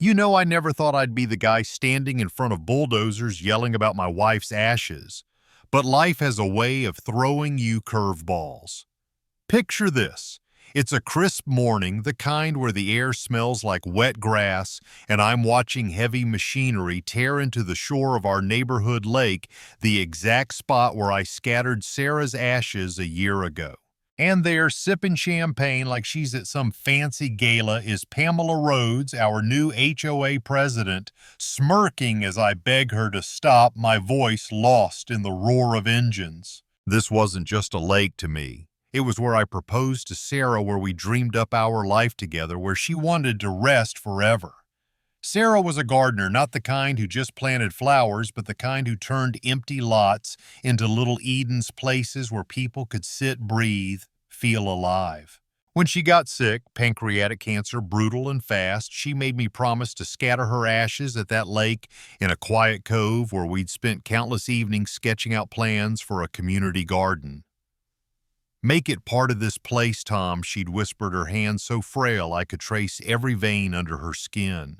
You know, I never thought I'd be the guy standing in front of bulldozers yelling about my wife's ashes. But life has a way of throwing you curveballs. Picture this. It's a crisp morning, the kind where the air smells like wet grass, and I'm watching heavy machinery tear into the shore of our neighborhood lake, the exact spot where I scattered Sarah's ashes a year ago. And there, sipping champagne like she's at some fancy gala, is Pamela Rhodes, our new HOA president, smirking as I beg her to stop, my voice lost in the roar of engines. This wasn't just a lake to me. It was where I proposed to Sarah, where we dreamed up our life together, where she wanted to rest forever. Sarah was a gardener, not the kind who just planted flowers, but the kind who turned empty lots into little Eden's, places where people could sit, breathe, feel alive. When she got sick, pancreatic cancer, brutal and fast, she made me promise to scatter her ashes at that lake in a quiet cove where we'd spent countless evenings sketching out plans for a community garden. "Make it part of this place, Tom," she'd whispered, her hand so frail I could trace every vein under her skin.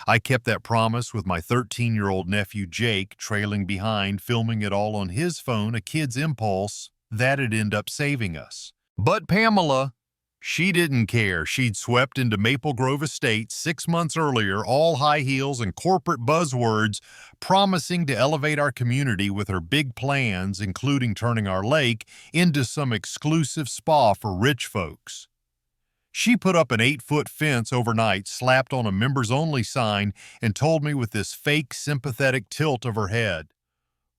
I kept that promise, with my 13-year-old nephew Jake trailing behind, filming it all on his phone, a kid's impulse. That'd end up saving us. But Pamela, she didn't care. She'd swept into Maple Grove Estates 6 months earlier, all high heels and corporate buzzwords, promising to elevate our community with her big plans, including turning our lake into some exclusive spa for rich folks. She put up an 8-foot fence overnight, slapped on a members-only sign, and told me with this fake sympathetic tilt of her head,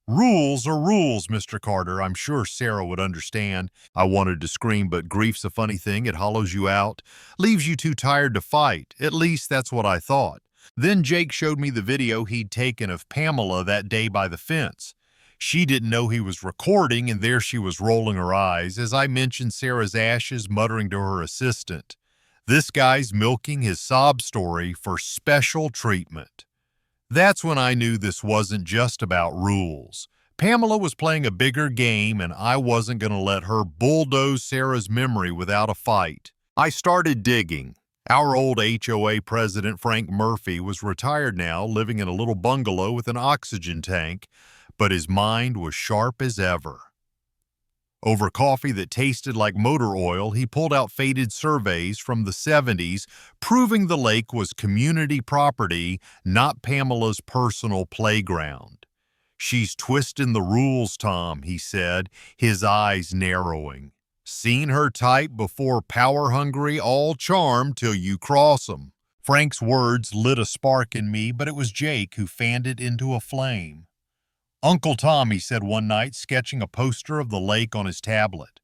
"Rules are rules, Mr. Carter. I'm sure Sarah would understand." I wanted to scream, but grief's a funny thing. It hollows you out, leaves you too tired to fight. At least that's what I thought. Then Jake showed me the video he'd taken of Pamela that day by the fence. She didn't know he was recording, and there she was rolling her eyes as I mentioned Sarah's ashes, muttering to her assistant, "This guy's milking his sob story for special treatment." That's when I knew this wasn't just about rules. Pamela was playing a bigger game, and I wasn't going to let her bulldoze Sarah's memory without a fight. I started digging. Our old HOA president, Frank Murphy, was retired now, living in a little bungalow with an oxygen tank, but his mind was sharp as ever. Over coffee that tasted like motor oil, he pulled out faded surveys from the 70s, proving the lake was community property, not Pamela's personal playground. "She's twisting the rules, Tom," he said, his eyes narrowing. "Seen her type before, power-hungry, all charm till you cross 'em." Frank's words lit a spark in me, but it was Jake who fanned it into a flame. "Uncle Tom," he said one night, sketching a poster of the lake on his tablet,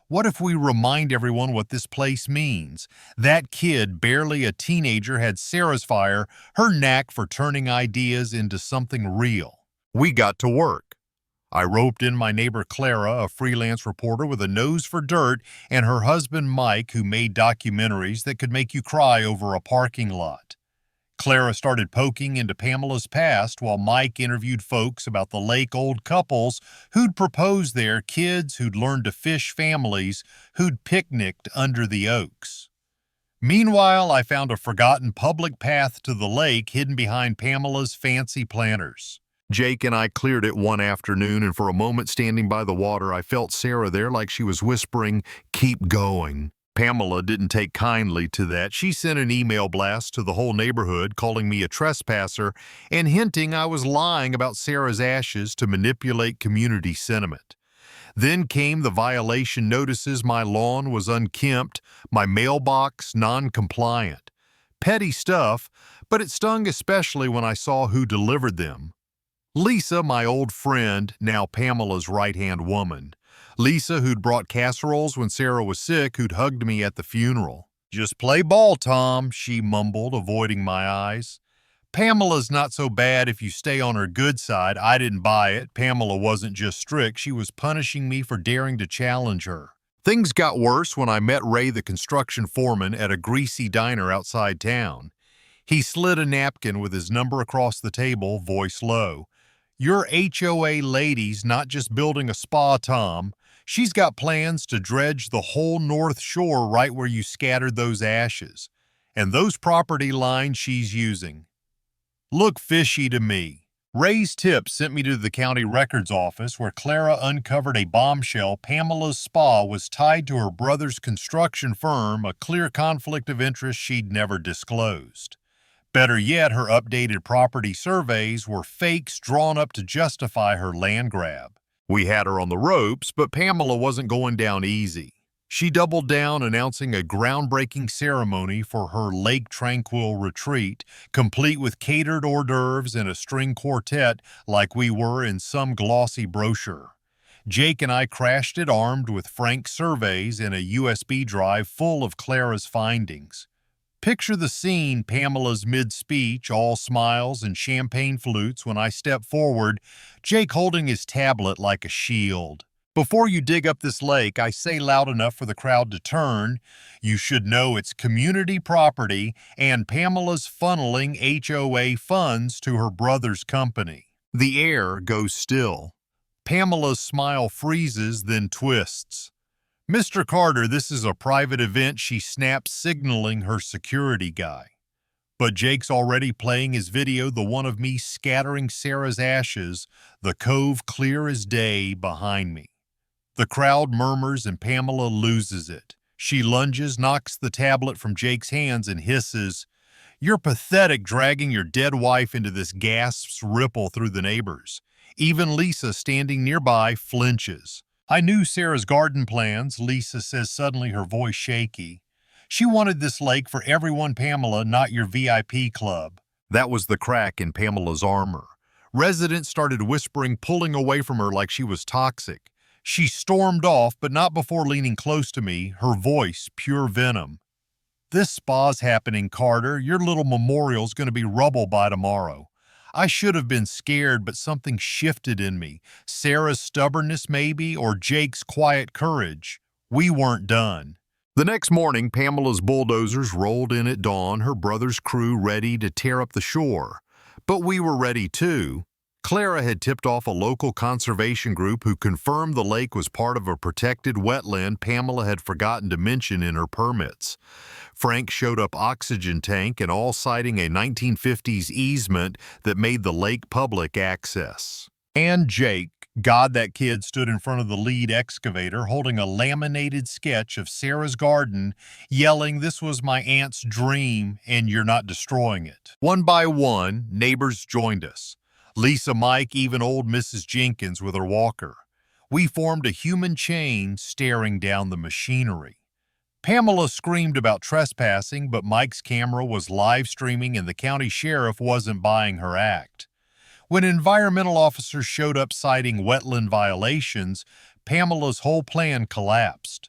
"what if we remind everyone what this place means? That kid, barely a teenager, had Sarah's fire, her knack for turning ideas into something real." We got to work. I roped in my neighbor Clara, a freelance reporter with a nose for dirt, and her husband Mike, who made documentaries that could make you cry over a parking lot. Clara started poking into Pamela's past, while Mike interviewed folks about the lake, old couples who'd proposed there, kids who'd learned to fish, families who'd picnicked under the oaks. Meanwhile, I found a forgotten public path to the lake hidden behind Pamela's fancy planters. Jake and I cleared it one afternoon, and for a moment standing by the water, I felt Sarah there, like she was whispering, "Keep going." Pamela didn't take kindly to that. She sent an email blast to the whole neighborhood, calling me a trespasser and hinting I was lying about Sarah's ashes to manipulate community sentiment. Then came the violation notices. My lawn was unkempt, my mailbox non-compliant. Petty stuff, but it stung especially when I saw who delivered them. Lisa, my old friend, now Pamela's right-hand woman. Lisa, who'd brought casseroles when Sarah was sick, who'd hugged me at the funeral. "Just play ball, Tom," she mumbled, avoiding my eyes. "Pamela's not so bad if you stay on her good side." I didn't buy it. Pamela wasn't just strict, she was punishing me for daring to challenge her. Things got worse when I met Ray, the construction foreman, at a greasy diner outside town. He slid a napkin with his number across the table, voice low. "Your HOA lady's not just building a spa, Tom. She's got plans to dredge the whole North Shore right where you scattered those ashes. And those property lines she's using look fishy to me. Ray's tip sent me to the county records office where Clara uncovered a bombshell. Pamela's spa was tied to her brother's construction firm, a clear conflict of interest she'd never disclosed. Better yet, her updated property surveys were fakes drawn up to justify her land grab. We had her on the ropes, but Pamela wasn't going down easy. She doubled down, announcing a groundbreaking ceremony for her Lake Tranquil retreat, complete with catered hors d'oeuvres and a string quartet like we were in some glossy brochure. Jake and I crashed it armed with Frank's surveys and a USB drive full of Clara's findings. Picture the scene, Pamela's mid-speech, all smiles and champagne flutes when I step forward, Jake holding his tablet like a shield. Before you dig up this lake, I say loud enough for the crowd to turn. You should know it's community property and Pamela's funneling HOA funds to her brother's company. The air goes still. Pamela's smile freezes, then twists. "Mr. Carter, this is a private event," she snaps, signaling her security guy. But Jake's already playing his video, the one of me scattering Sarah's ashes, the cove clear as day behind me. The crowd murmurs and Pamela loses it. She lunges, knocks the tablet from Jake's hands and hisses, "You're pathetic dragging your dead wife into this," gasps ripple through the neighbors. Even Lisa, standing nearby, flinches. "I knew Sarah's garden plans," Lisa says, suddenly her voice shaky. "She wanted this lake for everyone, Pamela, not your VIP club." That was the crack in Pamela's armor. Residents started whispering, pulling away from her like she was toxic. She stormed off, but not before leaning close to me, her voice pure venom. "This spa's happening, Carter. Your little memorial's going to be rubble by tomorrow." I should have been scared, but something shifted in me. Sarah's stubbornness, maybe, or Jake's quiet courage. We weren't done. The next morning, Pamela's bulldozers rolled in at dawn, her brother's crew ready to tear up the shore. But we were ready too. Clara had tipped off a local conservation group who confirmed the lake was part of a protected wetland Pamela had forgotten to mention in her permits. Frank showed up oxygen tank and all, citing a 1950s easement that made the lake public access. And Jake, God, that kid stood in front of the lead excavator holding a laminated sketch of Sarah's garden, yelling, "This was my aunt's dream and you're not destroying it." One by one, neighbors joined us. Lisa, Mike, even old Mrs. Jenkins with her walker. We formed a human chain staring down the machinery. Pamela screamed about trespassing, but Mike's camera was live streaming and the county sheriff wasn't buying her act. When environmental officers showed up citing wetland violations, Pamela's whole plan collapsed.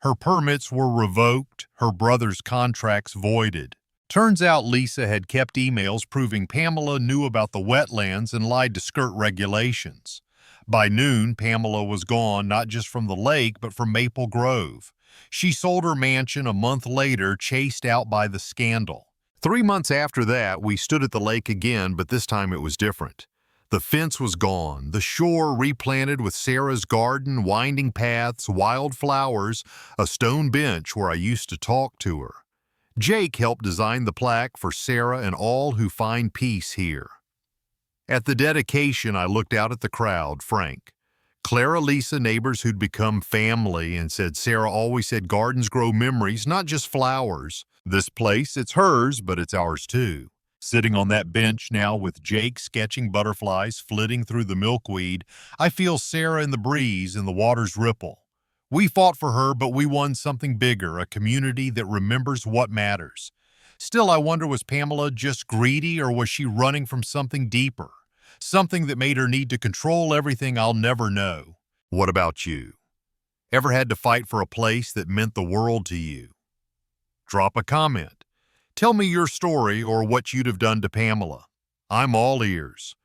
Her permits were revoked, her brother's contracts voided. Turns out Lisa had kept emails proving Pamela knew about the wetlands and lied to skirt regulations. By noon, Pamela was gone, not just from the lake, but from Maple Grove. She sold her mansion a month later, chased out by the scandal. 3 months after that, we stood at the lake again, but this time it was different. The fence was gone, the shore replanted with Sarah's garden, winding paths, wild flowers, a stone bench where I used to talk to her. Jake helped design the plaque for Sarah and all who find peace here. At the dedication, I looked out at the crowd, Frank, Clara, Lisa, neighbors who'd become family, and said Sarah always said gardens grow memories, not just flowers. This place, it's hers, but it's ours too. Sitting on that bench now with Jake sketching butterflies flitting through the milkweed, I feel Sarah in the breeze and the water's ripple. We fought for her, but we won something bigger, a community that remembers what matters. Still, I wonder, was Pamela just greedy, or was she running from something deeper? Something that made her need to control everything? I'll never know. What about you? Ever had to fight for a place that meant the world to you? Drop a comment. Tell me your story or what you'd have done to Pamela. I'm all ears.